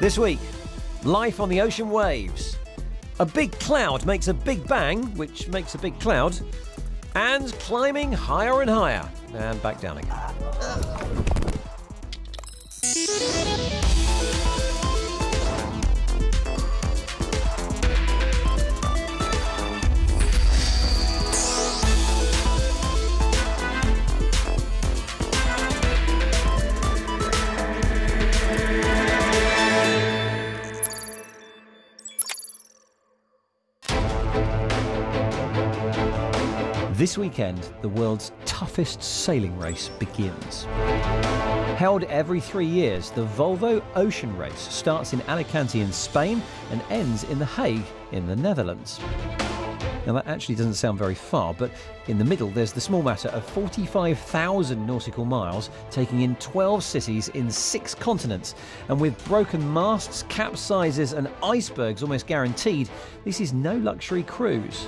This week, life on the ocean waves. A big cloud makes a big bang, which makes a big cloud. And climbing higher and higher. And back down again. This weekend, the world's toughest sailing race begins. Held every 3 years, the Volvo Ocean Race starts in Alicante in Spain and ends in The Hague in the Netherlands. Now that actually doesn't sound very far, but in the middle there's the small matter of 45,000 nautical miles, taking in 12 cities in 6 continents. And with broken masts, capsizes and icebergs almost guaranteed, this is no luxury cruise.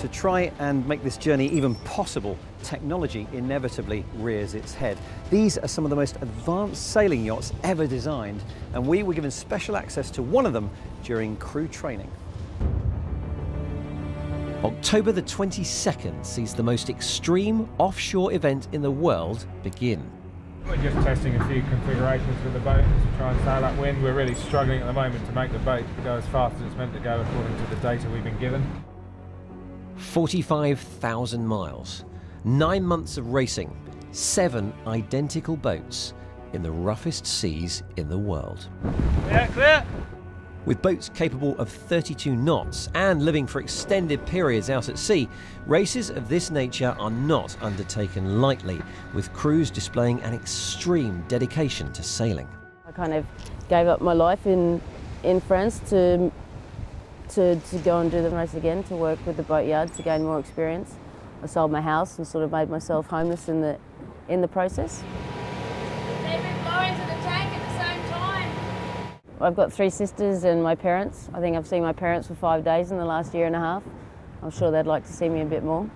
To try and make this journey even possible, technology inevitably rears its head. These are some of the most advanced sailing yachts ever designed, and we were given special access to one of them during crew training. October the 22nd sees the most extreme offshore event in the world begin. We're just testing a few configurations with the boat to try and sail that wind. We're really struggling at the moment to make the boat go as fast as it's meant to go according to the data we've been given. 45,000 miles, 9 months of racing, 7 identical boats in the roughest seas in the world. Yeah, clear! With boats capable of 32 knots and living for extended periods out at sea, races of this nature are not undertaken lightly, with crews displaying an extreme dedication to sailing. I kind of gave up my life in France to go and do the race again, to work with the boatyard to gain more experience. I sold my house and sort of made myself homeless in the process. They've been blowing to the tank at the same time. I've got 3 sisters and my parents. I think I've seen my parents for 5 days in the last year and a half. I'm sure they'd like to see me a bit more.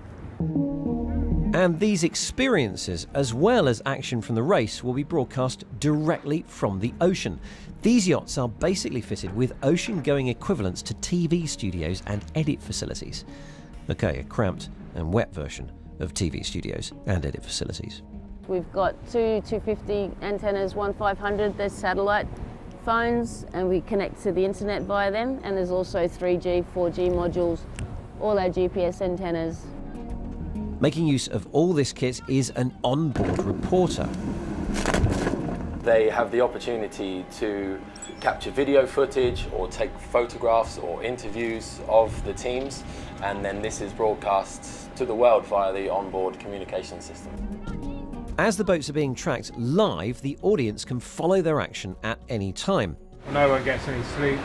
And these experiences, as well as action from the race, will be broadcast directly from the ocean. These yachts are basically fitted with ocean-going equivalents to TV studios and edit facilities. Okay, a cramped and wet version of TV studios and edit facilities. We've got 2 250 antennas, 1 500. There's satellite phones, and we connect to the internet via them. And there's also 3G, 4G modules, all our GPS antennas. Making use of all this kit is an onboard reporter. They have the opportunity to capture video footage or take photographs or interviews of the teams, and then this is broadcast to the world via the onboard communication system. As the boats are being tracked live, the audience can follow their action at any time. No one gets any sleep,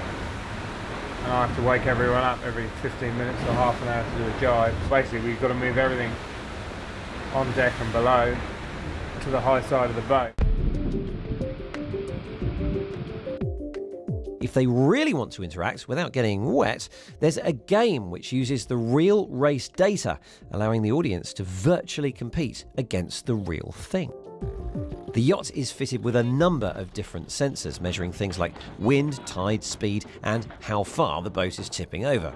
and I have to wake everyone up every 15 minutes or half an hour to do a jibe. Basically, we've got to move everything on deck and below to the high side of the boat. If they really want to interact without getting wet, there's a game which uses the real race data, allowing the audience to virtually compete against the real thing. The yacht is fitted with a number of different sensors, measuring things like wind, tide, speed, and how far the boat is tipping over.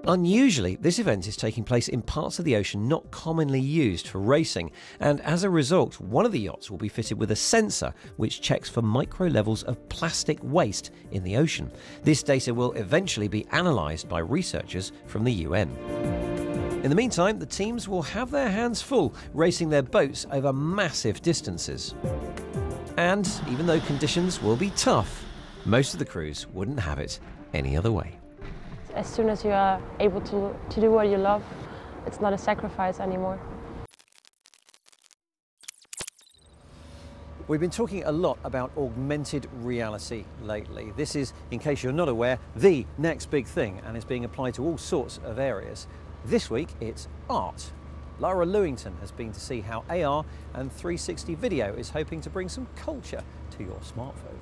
Unusually, this event is taking place in parts of the ocean not commonly used for racing, and as a result, one of the yachts will be fitted with a sensor which checks for micro levels of plastic waste in the ocean. This data will eventually be analysed by researchers from the UN. In the meantime, the teams will have their hands full racing their boats over massive distances. And even though conditions will be tough, most of the crews wouldn't have it any other way. As soon as you are able to do what you love, it's not a sacrifice anymore. We've been talking a lot about augmented reality lately. This is, in case you're not aware, the next big thing, and it's being applied to all sorts of areas. This week, it's art. Lara Lewington has been to see how AR and 360 video is hoping to bring some culture to your smartphone.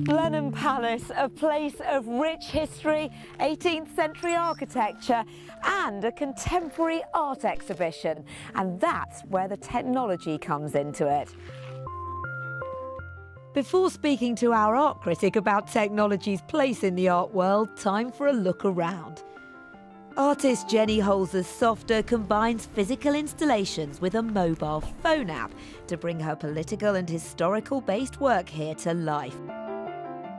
Blenheim Palace, a place of rich history, 18th century architecture and a contemporary art exhibition. And that's where the technology comes into it. Before speaking to our art critic about technology's place in the art world, time for a look around. Artist Jenny Holz's Softer combines physical installations with a mobile phone app to bring her political and historical-based work here to life.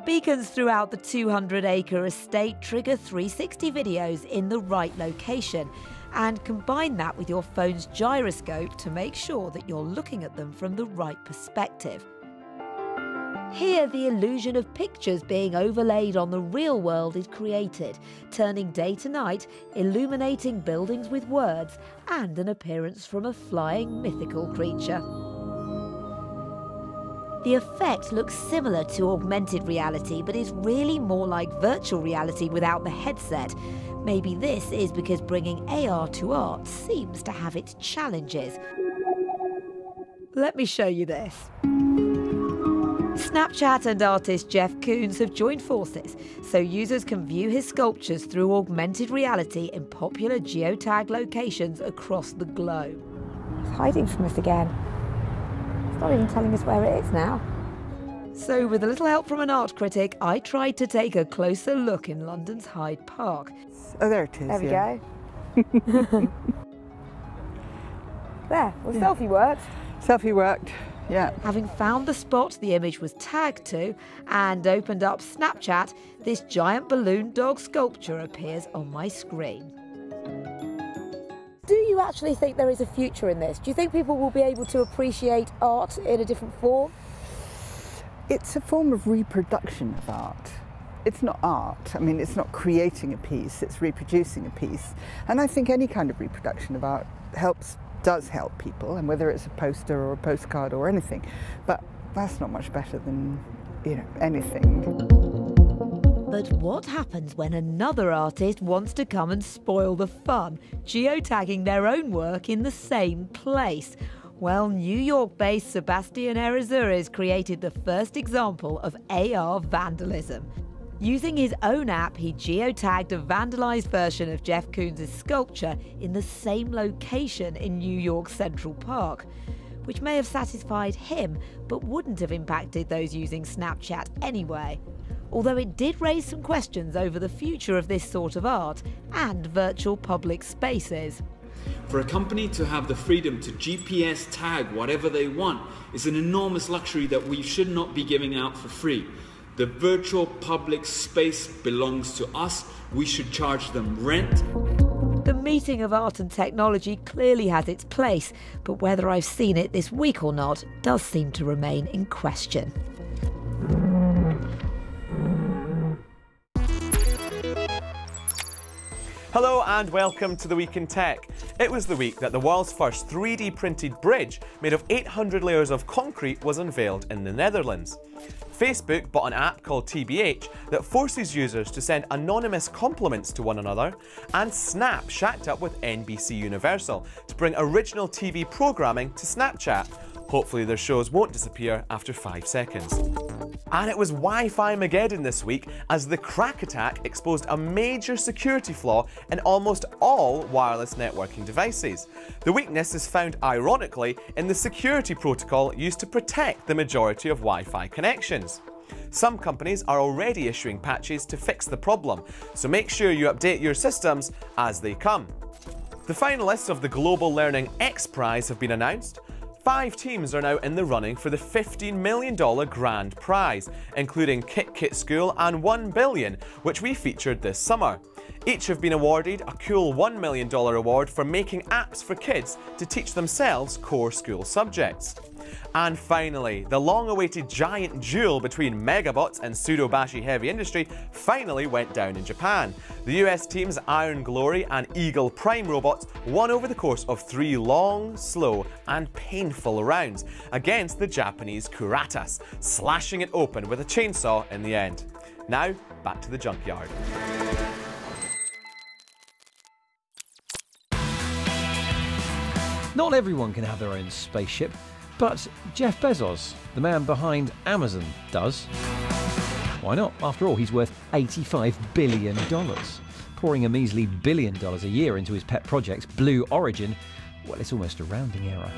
Beacons throughout the 200-acre estate trigger 360 videos in the right location and combine that with your phone's gyroscope to make sure that you're looking at them from the right perspective. Here, the illusion of pictures being overlaid on the real world is created, turning day to night, illuminating buildings with words and an appearance from a flying mythical creature. The effect looks similar to augmented reality, but is really more like virtual reality without the headset. Maybe this is because bringing AR to art seems to have its challenges. Let me show you this. Snapchat and artist Jeff Koons have joined forces so users can view his sculptures through augmented reality in popular geotag locations across the globe. It's hiding from us again. It's not even telling us where it is now. So with a little help from an art critic, I tried to take a closer look in London's Hyde Park. Oh, there it is. There we yeah. go. There, well, selfie worked. Selfie worked, yeah. Having found the spot the image was tagged to and opened up Snapchat, this giant balloon dog sculpture appears on my screen. Do you actually think there is a future in this? Do you think people will be able to appreciate art in a different form? It's a form of reproduction of art. It's not art. I mean, it's not creating a piece, it's reproducing a piece. And I think any kind of reproduction of art does help people, and whether it's a poster or a postcard or anything. But that's not much better than, anything. But what happens when another artist wants to come and spoil the fun, geotagging their own work in the same place? Well, New York-based Sebastian Errázuriz created the first example of AR vandalism. Using his own app, he geotagged a vandalized version of Jeff Koons' sculpture in the same location in New York Central Park, which may have satisfied him, but wouldn't have impacted those using Snapchat anyway. Although it did raise some questions over the future of this sort of art and virtual public spaces. For a company to have the freedom to GPS tag whatever they want is an enormous luxury that we should not be giving out for free. The virtual public space belongs to us. We should charge them rent. The meeting of art and technology clearly has its place, but whether I've seen it this week or not does seem to remain in question. Hello and welcome to The Week in Tech. It was the week that the world's first 3D printed bridge made of 800 layers of concrete was unveiled in the Netherlands. Facebook bought an app called TBH that forces users to send anonymous compliments to one another, and Snap shacked up with NBC Universal to bring original TV programming to Snapchat. Hopefully their shows won't disappear after 5 seconds. And it was Wi-Fi Mageddon this week as the crack attack exposed a major security flaw in almost all wireless networking devices. The weakness is found ironically in the security protocol used to protect the majority of Wi-Fi connections. Some companies are already issuing patches to fix the problem, so make sure you update your systems as they come. The finalists of the Global Learning X Prize have been announced. 5 teams are now in the running for the $15 million grand prize, including KitKat School and $1 billion, which we featured this summer. Each have been awarded a cool $1 million award for making apps for kids to teach themselves core school subjects. And finally, the long-awaited giant duel between Megabots and Pseudo-Bashi Heavy Industry finally went down in Japan. The US team's Iron Glory and Eagle Prime robots won over the course of 3 long, slow and painful rounds against the Japanese Kuratas, slashing it open with a chainsaw in the end. Now, back to the junkyard. Not everyone can have their own spaceship, but Jeff Bezos, the man behind Amazon, does. Why not? After all, he's worth $85 billion. Pouring a measly $1 billion a year into his pet project, Blue Origin, well, it's almost a rounding error.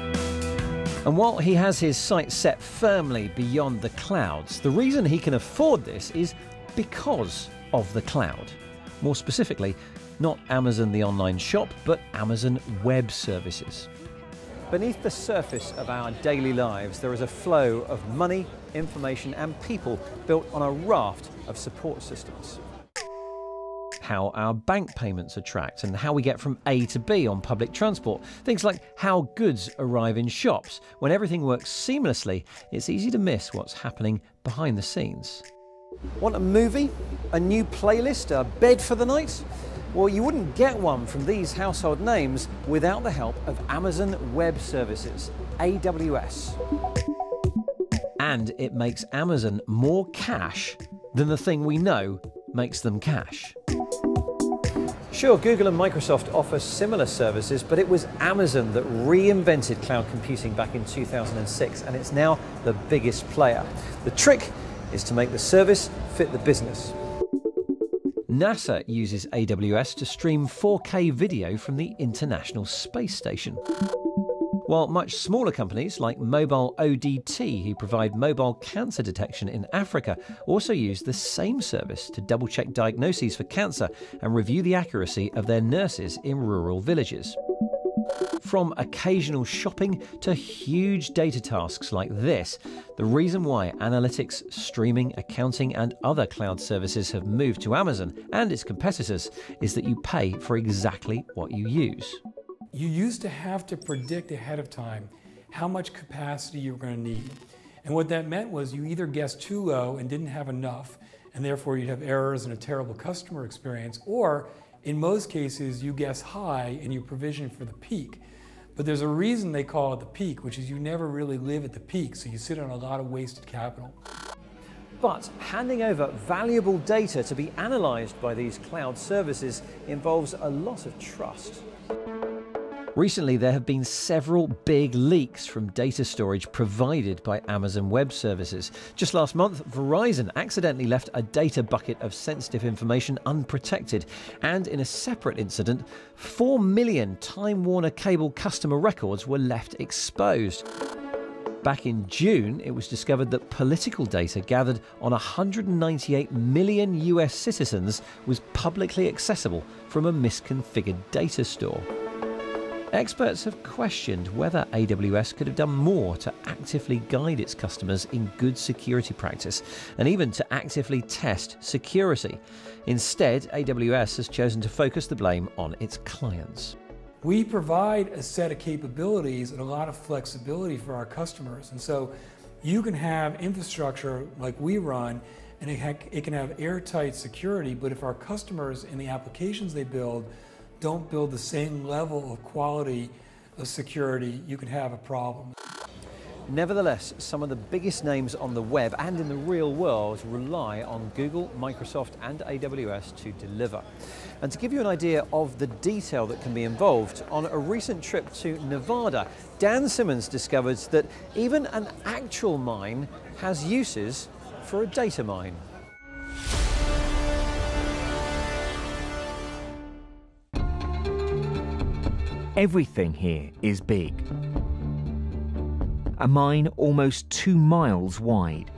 And while he has his sights set firmly beyond the clouds, the reason he can afford this is because of the cloud. More specifically, not Amazon the online shop, but Amazon Web Services. Beneath the surface of our daily lives, there is a flow of money, information and people built on a raft of support systems. How our bank payments are tracked and how we get from A to B on public transport. Things like how goods arrive in shops. When everything works seamlessly, it's easy to miss what's happening behind the scenes. Want a movie? A new playlist? A bed for the night? Well, you wouldn't get one from these household names without the help of Amazon Web Services, AWS. And it makes Amazon more cash than the thing we know makes them cash. Sure, Google and Microsoft offer similar services, but it was Amazon that reinvented cloud computing back in 2006, and it's now the biggest player. The trick is to make the service fit the business. NASA uses AWS to stream 4K video from the International Space Station. While much smaller companies like Mobile ODT, who provide mobile cancer detection in Africa, also use the same service to double-check diagnoses for cancer and review the accuracy of their nurses in rural villages. From occasional shopping to huge data tasks like this, the reason why analytics, streaming, accounting and other cloud services have moved to Amazon and its competitors is that you pay for exactly what you use. You used to have to predict ahead of time how much capacity you were going to need. And what that meant was you either guessed too low and didn't have enough, and therefore you'd have errors and a terrible customer experience, or in most cases you guess high and you provision for the peak. But there's a reason they call it the peak, which is you never really live at the peak, so you sit on a lot of wasted capital. But handing over valuable data to be analysed by these cloud services involves a lot of trust. Recently, there have been several big leaks from data storage provided by Amazon Web Services. Just last month, Verizon accidentally left a data bucket of sensitive information unprotected. And in a separate incident, 4 million Time Warner Cable customer records were left exposed. Back in June, it was discovered that political data gathered on 198 million US citizens was publicly accessible from a misconfigured data store. Experts have questioned whether AWS could have done more to actively guide its customers in good security practice and even to actively test security. Instead, AWS has chosen to focus the blame on its clients. We provide a set of capabilities and a lot of flexibility for our customers. And so you can have infrastructure like we run, and it can have airtight security, but if our customers and the applications they build don't build the same level of quality of security, you could have a problem. Nevertheless, some of the biggest names on the web and in the real world rely on Google, Microsoft and AWS to deliver. And to give you an idea of the detail that can be involved, on a recent trip to Nevada, Dan Simmons discovered that even an actual mine has uses for a data mine. Everything here is big. A mine almost 2 miles wide.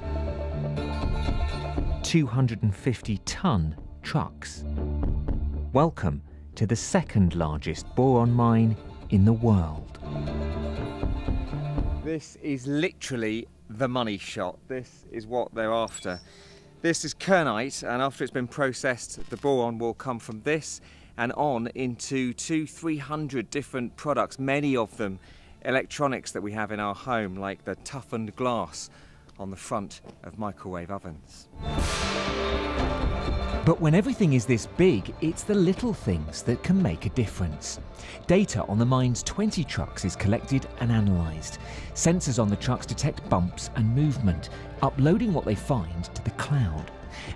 250-ton trucks. Welcome to the second largest boron mine in the world. This is literally the money shot. This is what they're after. This is kernite, and after it's been processed, the boron will come from this and on into 200-300 different products, many of them electronics that we have in our home, like the toughened glass on the front of microwave ovens. But when everything is this big, it's the little things that can make a difference. Data on the mine's 20 trucks is collected and analysed. Sensors on the trucks detect bumps and movement, uploading what they find to the cloud.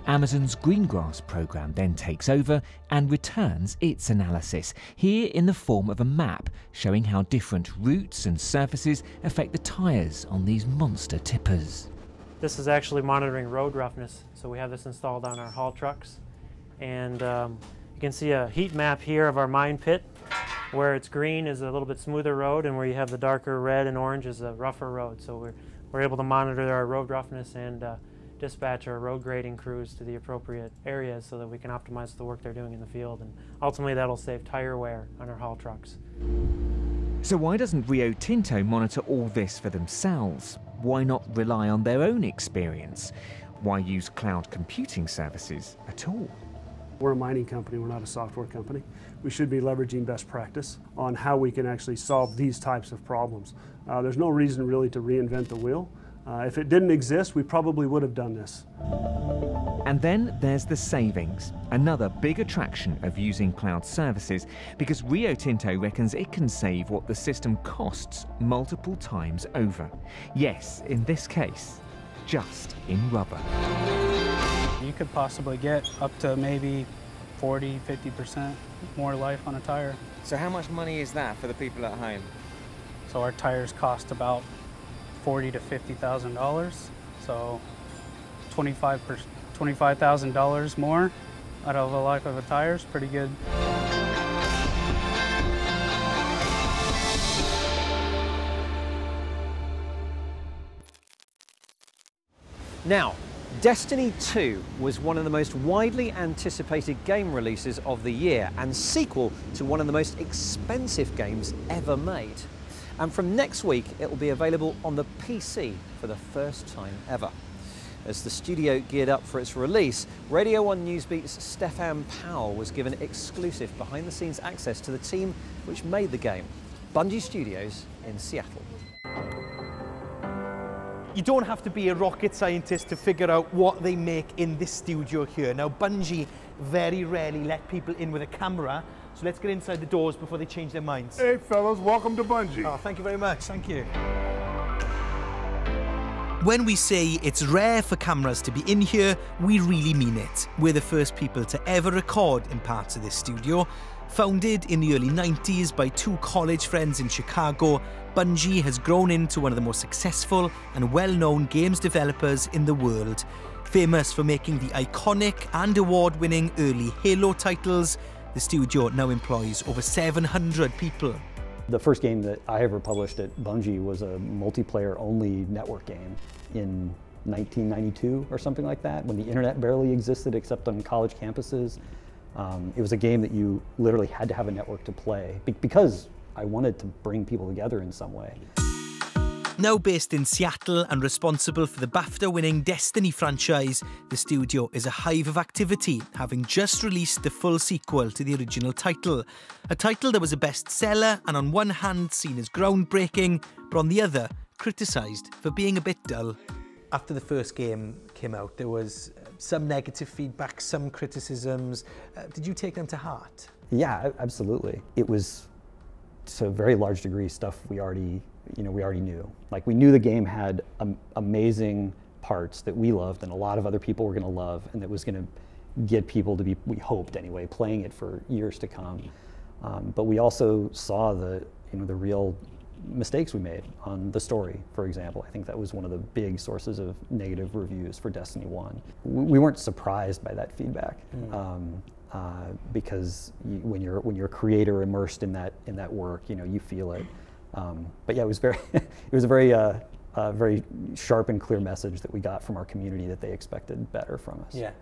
Amazon's Greengrass program then takes over and returns its analysis, here in the form of a map showing how different routes and surfaces affect the tyres on these monster tippers. This is actually monitoring road roughness, so we have this installed on our haul trucks. And you can see a heat map here of our mine pit. Where it's green is a little bit smoother road, and where you have the darker red and orange is a rougher road. So we're able to monitor our road roughness and dispatch our road grading crews to the appropriate areas so that we can optimize the work they're doing in the field, and ultimately that'll save tire wear on our haul trucks. So why doesn't Rio Tinto monitor all this for themselves? Why not rely on their own experience? Why use cloud computing services at all? We're a mining company, we're not a software company. We should be leveraging best practice on how we can actually solve these types of problems. There's no reason really to reinvent the wheel. If it didn't exist, we probably would have done this. And then there's the savings, another big attraction of using cloud services, because Rio Tinto reckons it can save what the system costs multiple times over. Yes, in this case, just in rubber. You could possibly get up to maybe 40, 50% more life on a tire. So how much money is that for the people at home? So our tires cost about $40,000 to $50,000. So $25,000 more out of the life of a tire is pretty good. Now, Destiny 2 was one of the most widely anticipated game releases of the year and sequel to one of the most expensive games ever made. And from next week, it will be available on the PC for the first time ever. As the studio geared up for its release, Radio 1 Newsbeat's Stefan Powell was given exclusive behind-the-scenes access to the team which made the game, Bungie Studios in Seattle. You don't have to be a rocket scientist to figure out what they make in this studio here. Now, Bungie very rarely let people in with a camera, so let's get inside the doors before they change their minds. Hey fellas, welcome to Bungie. Oh, thank you very much, thank you. When we say it's rare for cameras to be in here, we really mean it. We're the first people to ever record in parts of this studio. Founded in the early 90s by two college friends in Chicago, Bungie has grown into one of the most successful and well-known games developers in the world. Famous for making the iconic and award-winning early Halo titles, the studio now employs over 700 people. The first game that I ever published at Bungie was a multiplayer-only network game in 1992 or something like that, when the internet barely existed except on college campuses. It was a game that you literally had to have a network to play because I wanted to bring people together in some way. Now based in Seattle and responsible for the BAFTA-winning Destiny franchise, the studio is a hive of activity, having just released the full sequel to the original title. A title that was a bestseller and on one hand seen as groundbreaking, but on the other, criticised for being a bit dull. After the first game came out, there was some negative feedback, some criticisms. Did you take them to heart? Yeah, absolutely. It was, to a very large degree, stuff we already knew. Like, we knew the game had amazing parts that we loved and a lot of other people were going to love, and that was going to get people to be, we hoped anyway, playing it for years to come. But we also saw the real mistakes we made on the story, for example. I think that was one of the big sources of negative reviews for Destiny 1. We weren't surprised by that feedback. Because when you're a creator immersed in that work, you feel it. But yeah, it was a very sharp and clear message that we got from our community that they expected better from us. Yeah.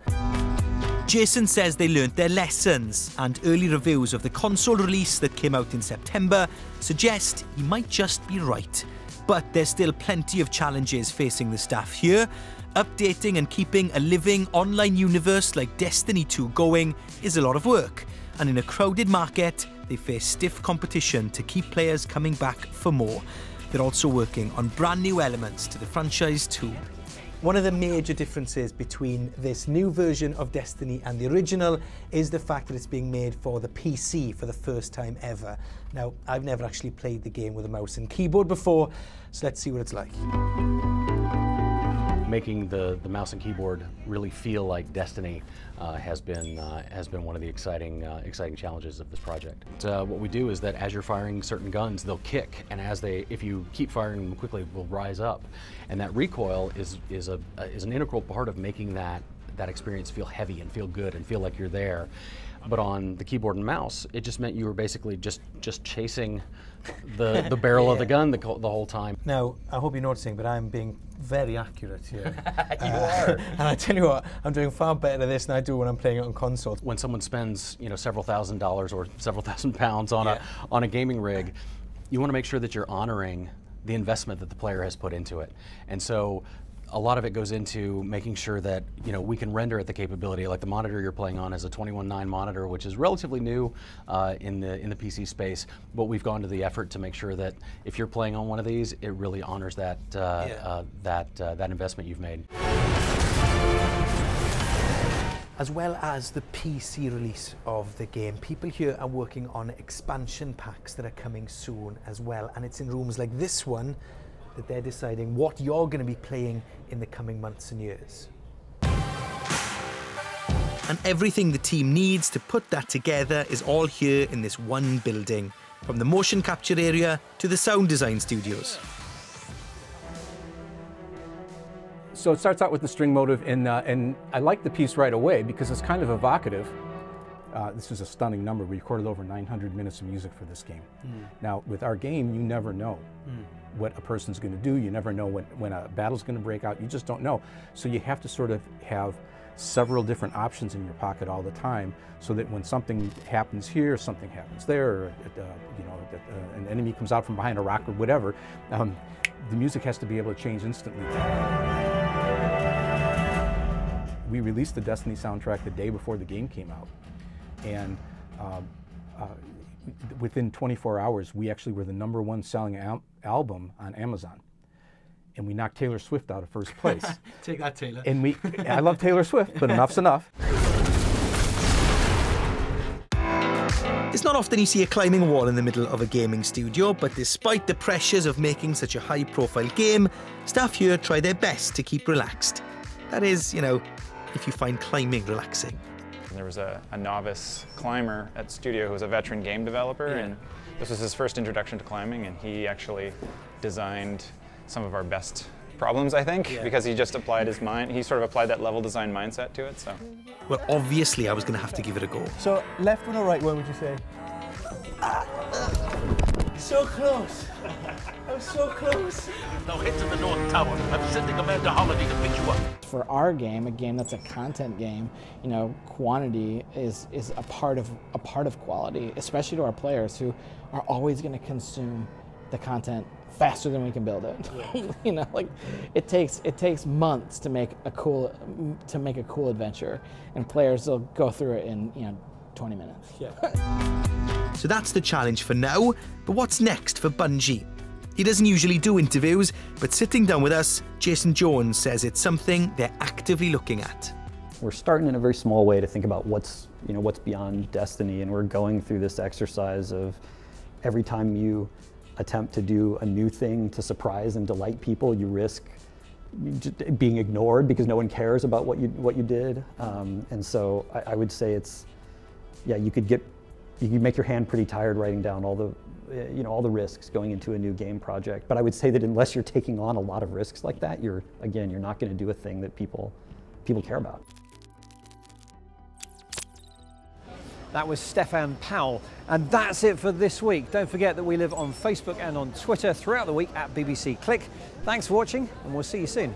Jason says they learnt their lessons, and early reviews of the console release that came out in September suggest he might just be right. But there's still plenty of challenges facing the staff here. Updating and keeping a living online universe like Destiny 2 going is a lot of work, and in a crowded market, they face stiff competition to keep players coming back for more. They're also working on brand new elements to the franchise too. One of the major differences between this new version of Destiny and the original is the fact that it's being made for the PC for the first time ever. Now, I've never actually played the game with a mouse and keyboard before, so let's see what it's like. Making the mouse and keyboard really feel like Destiny has been one of the exciting challenges of this project. What we do is that as you're firing certain guns, they'll kick, and if you keep firing them quickly, will rise up, and that recoil is an integral part of making that experience feel heavy and feel good and feel like you're there. But on the keyboard and mouse, it just meant you were basically just chasing the barrel of the gun the whole time. Now, I hope you're noticing, but I'm being very accurate here. You are. And I tell you what, I'm doing far better at this than I do when I'm playing it on console. When someone spends, several $1,000s or several £1,000s on a gaming rig, you want to make sure that you're honoring the investment that the player has put into it. And so a lot of it goes into making sure that we can render at the capability. Like the monitor you're playing on is a 21.9 monitor, which is relatively new in the PC space. But we've gone to the effort to make sure that if you're playing on one of these, it really honors that that investment you've made. As well as the PC release of the game, people here are working on expansion packs that are coming soon as well. And it's in rooms like this one that they're deciding what you're going to be playing in the coming months and years. And everything the team needs to put that together is all here in this one building, from the motion capture area to the sound design studios. So it starts out with the string motive, and I like the piece right away because it's kind of evocative. This is a stunning number. We recorded over 900 minutes of music for this game. Now, with our game, you never know what a person's going to do. You never know when a battle's going to break out. You just don't know. So you have to sort of have several different options in your pocket all the time, so that when something happens here, something happens there, or an enemy comes out from behind a rock or whatever, the music has to be able to change instantly. We released the Destiny soundtrack the day before the game came out, and within 24 hours, we actually were the #1 selling album on Amazon. And we knocked Taylor Swift out of first place. Take that, Taylor. And I love Taylor Swift, but enough's enough. It's not often you see a climbing wall in the middle of a gaming studio, but despite the pressures of making such a high-profile game, staff here try their best to keep relaxed. That is, if you find climbing relaxing. There was a novice climber at Studio who was a veteran game developer, and this was his first introduction to climbing, and he actually designed some of our best problems, I think, because he just applied his mind. He sort of applied that level design mindset to it. So, well, obviously I was going to have to give it a go. So, left one or right one, would you say? So close. I'm so close. No hits in the North Tower. I'm sending Amanda Holiday to pick you up. For our game, a game that's a content game, quantity is a part of quality, especially to our players who are always going to consume the content faster than we can build it. It takes months to make a cool adventure, and players will go through it in 20 minutes. So that's the challenge for now, but what's next for Bungie? He doesn't usually do interviews, but sitting down with us, Jason Jones says it's something they're actively looking at. We're starting in a very small way to think about what's beyond Destiny, and we're going through this exercise of every time you attempt to do a new thing to surprise and delight people, you risk being ignored because no one cares about what you did. And so I would say you could make your hand pretty tired writing down all the risks going into a new game project. But I would say that unless you're taking on a lot of risks like that, you're not going to do a thing that people care about. That was Stefan Powell. And that's it for this week. Don't forget that we live on Facebook and on Twitter throughout the week at BBC Click. Thanks for watching, and we'll see you soon.